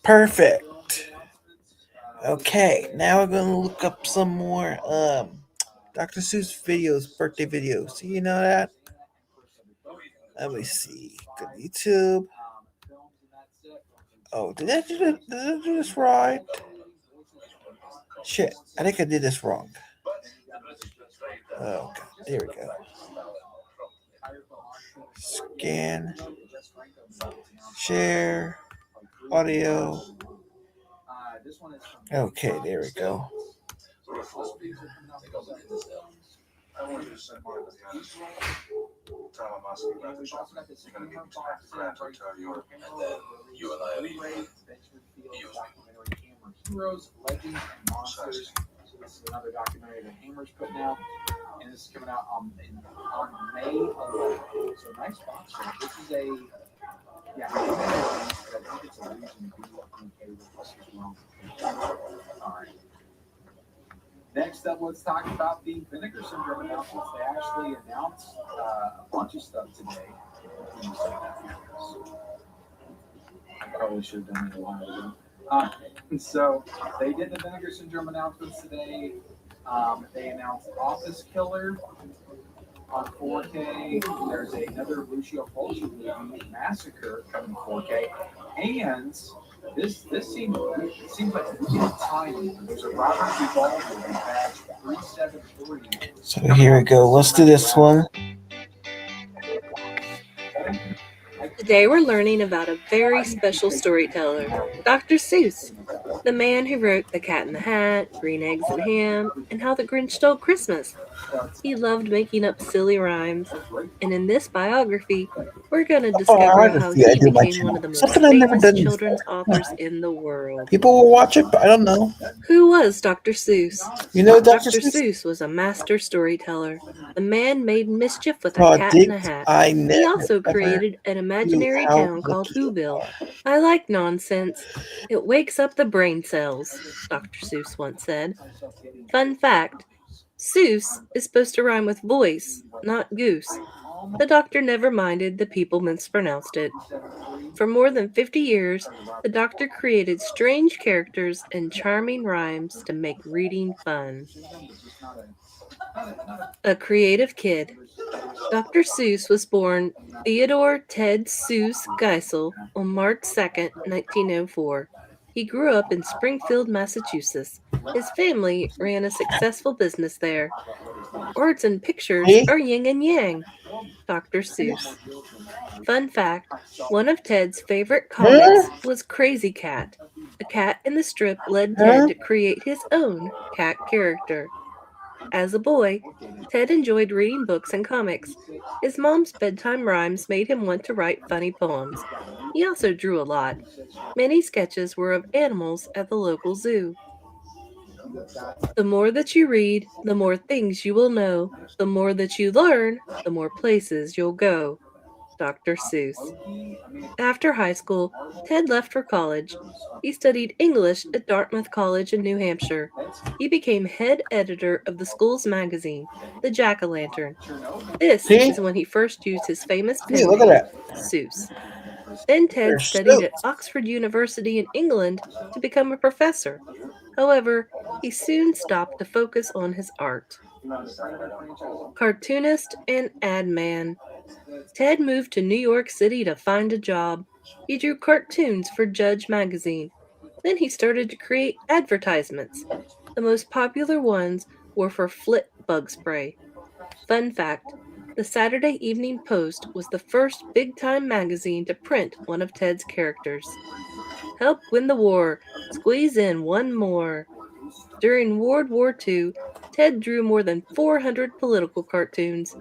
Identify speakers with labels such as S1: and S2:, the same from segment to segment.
S1: Perfect. Okay, now we're gonna look up some more Dr. Seuss videos, birthday videos. So you know that? Let me see. Go to YouTube. Oh, did I do this right? Shit, I think I did this wrong. Okay, there we go. Scan, share, audio. Okay, there we go. So here we go. Let's do this one.
S2: Today we're learning about a very special storyteller, Dr. Seuss, the man who wrote The Cat in the Hat, Green Eggs and Ham, and How the Grinch Stole Christmas. He loved making up silly rhymes, and in this biography, we're going to
S1: Oh, I
S2: discover
S1: like to
S2: how
S1: see I
S2: he
S1: do my
S2: became one
S1: channel.
S2: of the most
S1: Something I've never
S2: famous
S1: done
S2: children's
S1: before.
S2: authors in the world.
S1: People will watch it, but I don't know.
S2: Who was Dr. Seuss?
S1: You know Dr.
S2: Dr.
S1: Seuss?
S2: Seuss was a master storyteller. The man made mischief with a cat in a
S1: Project
S2: hat.
S1: I
S2: He
S1: never
S2: also
S1: ever
S2: created an
S1: knew
S2: imaginary
S1: how
S2: town called
S1: lucky you
S2: Whoville.
S1: are.
S2: I like nonsense. It wakes up the brain cells, Dr. Seuss once said. Fun fact, Seuss is supposed to rhyme with voice, not goose. The doctor never minded the people mispronounced it. For more than 50 years, the doctor created strange characters and charming rhymes to make reading fun. A creative kid. Dr. Seuss was born Theodore Ted Seuss Geisel on March 2nd, 1904. He grew up in Springfield, Massachusetts. His family ran a successful business there. Words and pictures
S1: See?
S2: are yin and yang. Dr. Seuss. Fun fact, one of Ted's favorite
S1: Huh?
S2: comics was Crazy Cat. A cat in the strip led Ted
S1: Huh?
S2: to create his own cat character. As a boy, Ted enjoyed reading books and comics. His mom's bedtime rhymes made him want to write funny poems. He also drew a lot. Many sketches were of animals at the local zoo. The more that you read, the more things you will know. The more that you learn, the more places you'll go. Dr. Seuss. After high school, Ted left for college. He studied English at Dartmouth College in New Hampshire. He became head editor of the school's magazine, The Jack-o'-lantern. This
S1: See?
S2: is when he first used his famous
S1: See,
S2: pen
S1: look at
S2: name,
S1: that.
S2: Seuss. Then Ted
S1: There's
S2: studied
S1: Seuss.
S2: at Oxford University in England to become a professor. However, he soon stopped to focus on his art. Cartoonist and ad man. Ted moved to New York City to find a job. He drew cartoons for Judge magazine. Then he started to create advertisements. The most popular ones were for Flit bug spray. Fun fact, the Saturday Evening Post was the first big-time magazine to print one of Ted's characters. Help win the war. Squeeze in one more. During World War II, Ted drew more than 400 political cartoons.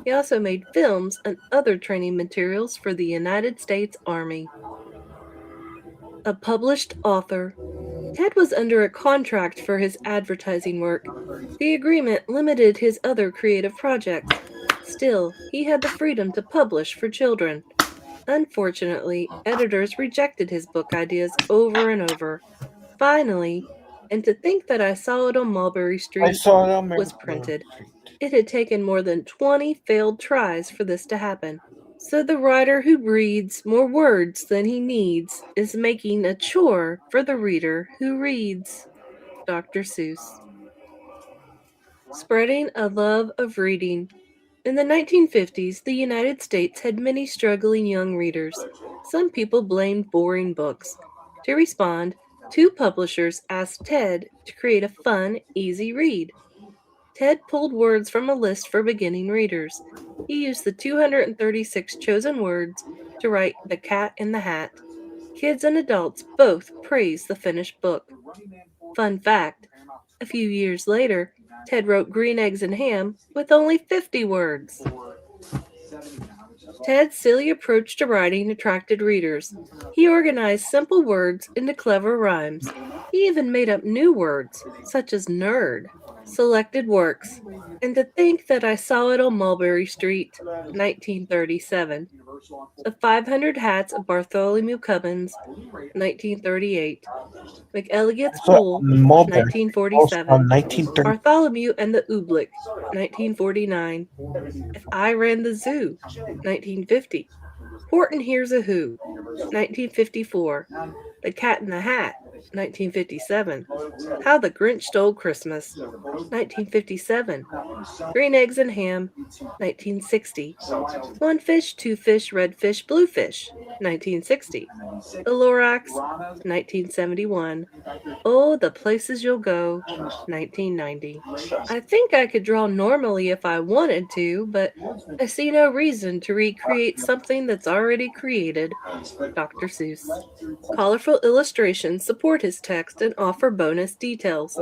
S2: He also made films and other training materials for the United States Army. A published author. Ted was under a contract for his advertising work. The agreement limited his other creative projects. Still, he had the freedom to publish for children. Unfortunately, editors rejected his book ideas over and over. Finally, and to think that I saw it on Mulberry
S1: I
S2: Street,
S1: saw it on
S2: was
S1: Mary
S2: printed. It had taken more than 20 failed tries for this to happen. So the writer who reads more words than he needs is making a chore for the reader who reads. Dr. Seuss. Spreading a love of reading. In the 1950s, the United States had many struggling young readers. Some people blamed boring books. To respond, two publishers asked Ted to create a fun, easy read. Ted pulled words from a list for beginning readers. He used the 236 chosen words to write The Cat in the Hat. Kids and adults both praised the finished book. Fun fact, a few years later, Ted wrote Green Eggs and Ham with only 50 words. Ted's silly approach to writing attracted readers. He organized simple words into clever rhymes. He even made up new words, such as nerd. Selected works. And to think that I saw it on Mulberry Street, 1937. The 500 Hats of Bartholomew Cubbins, 1938. McElligot's
S1: So
S2: Pool,
S1: Mulberry also
S2: 1947.
S1: on 1930.
S2: Bartholomew and the Oobleck, 1949. If I Ran the Zoo, 1950. Horton Hears a Who, 1954. The Cat in the Hat, 1957. How the Grinch Stole Christmas, 1957. Green Eggs and Ham, 1960. One Fish, Two Fish, Red Fish, Blue Fish, 1960. The Lorax, 1971. Oh, the Places You'll Go, 1990. I think I could draw normally if I wanted to, but I see no reason to recreate something that's already created. Dr. Seuss. Colorful illustrations support his text and offer bonus details.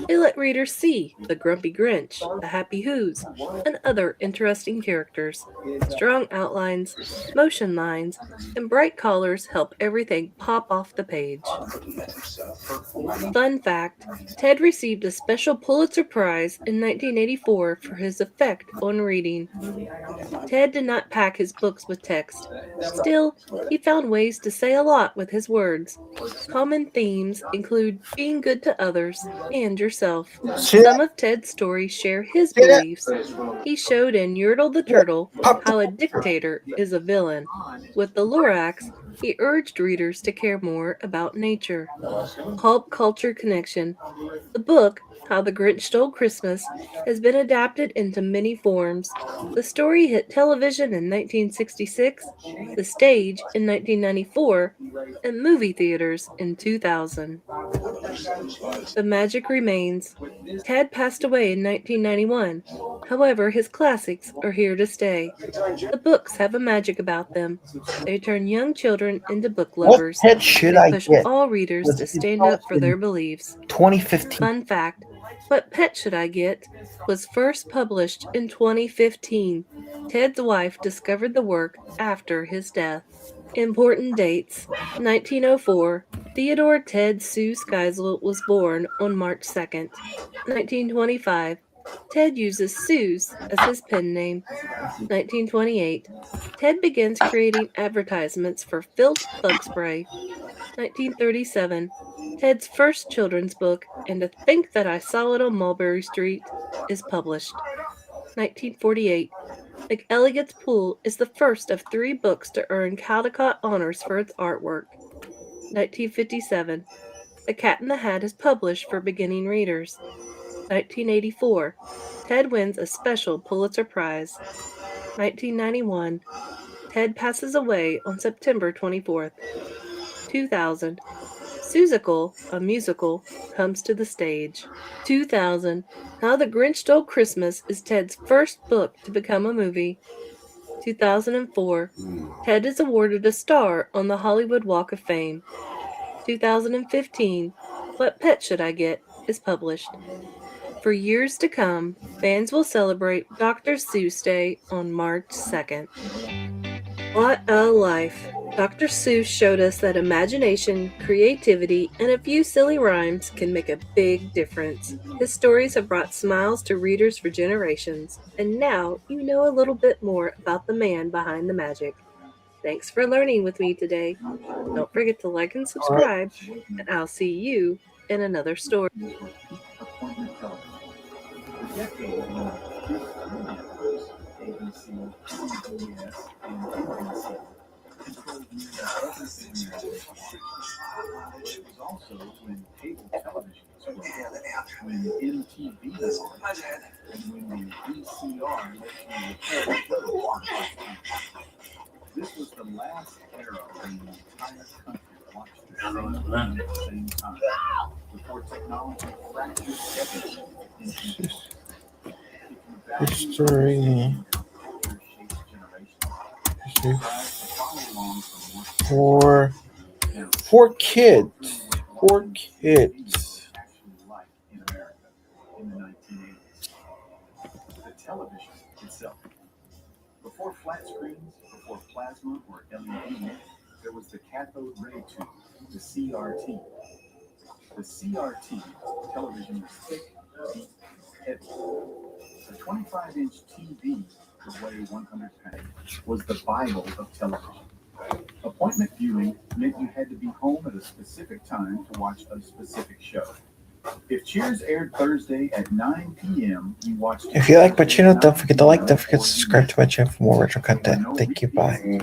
S2: They let readers see the Grumpy Grinch, the Happy Who's, and other interesting characters. Strong outlines, motion lines, and bright colors help everything pop off the page. Fun fact, Ted received a special Pulitzer Prize in 1984 for his effect on reading. Ted did not pack his books with text. Still, he found ways to say a lot with his words. Common themes include being good to others and yourself.
S1: See
S2: Some
S1: that?
S2: of Ted's stories share his
S1: See that?
S2: beliefs. He showed in Yertle the Turtle
S1: Pop the
S2: how a dictator is a villain. With the Lorax, he urged readers to care more about nature. Pulp culture connection. The book, How the Grinch Stole Christmas, has been adapted into many forms. The story hit television in 1966, the stage in 1994, and movie theaters in 2000. The magic remains. Ted passed away in 1991. However, his classics are here to stay. The books have a magic about them. They turn young children into book
S1: What
S2: lovers.
S1: pet should
S2: They
S1: I
S2: push
S1: get?
S2: all readers to stand up for their beliefs.
S1: 2015.
S2: Fun fact, What Pet Should I Get was first published in 2015. Ted's wife discovered the work after his death. Important dates. 1904, Theodore Ted Seuss Geisel was born on March 2nd. 1925, Ted uses Seuss as his pen name. 1928, Ted begins creating advertisements for Filth Bug Spray. 1937, Ted's first children's book, And to Think That I Saw It on Mulberry Street, is published. 1948, McElligot's Pool is the first of 3 books to earn Caldecott honors for its artwork. 1957, The Cat in the Hat is published for beginning readers. 1984, Ted wins a special Pulitzer Prize. 1991, Ted passes away on September 24th. 2000, Seussical, a musical, comes to the stage. 2000, How the Grinch Stole Christmas is Ted's first book to become a movie. 2004, Ted is awarded a star on the Hollywood Walk of Fame. 2015, What Pet Should I Get is published. For years to come, fans will celebrate Dr. Seuss Day on March 2nd. What a life! Dr. Seuss showed us that imagination, creativity, and a few silly rhymes can make a big difference. His stories have brought smiles to readers for generations, and now you know a little bit more about the man behind the magic. Thanks for learning with me today. Don't forget to like and subscribe, and I'll see you in another story.
S1: History for kids. For kids.
S3: Before flat screens, before plasma or LED, there was the cathode ray tube, the CRT. The CRT television was thick, deep, heavy. A 25-inch TV could weigh 100 pounds, was the Bible of television. Appointment viewing meant you had to be home at a specific time to watch a specific show. If Cheers aired Thursday at 9 p.m., you watched.
S1: If you like my channel, don't forget to like, don't forget to subscribe to my channel for more retro content. Thank you, bye.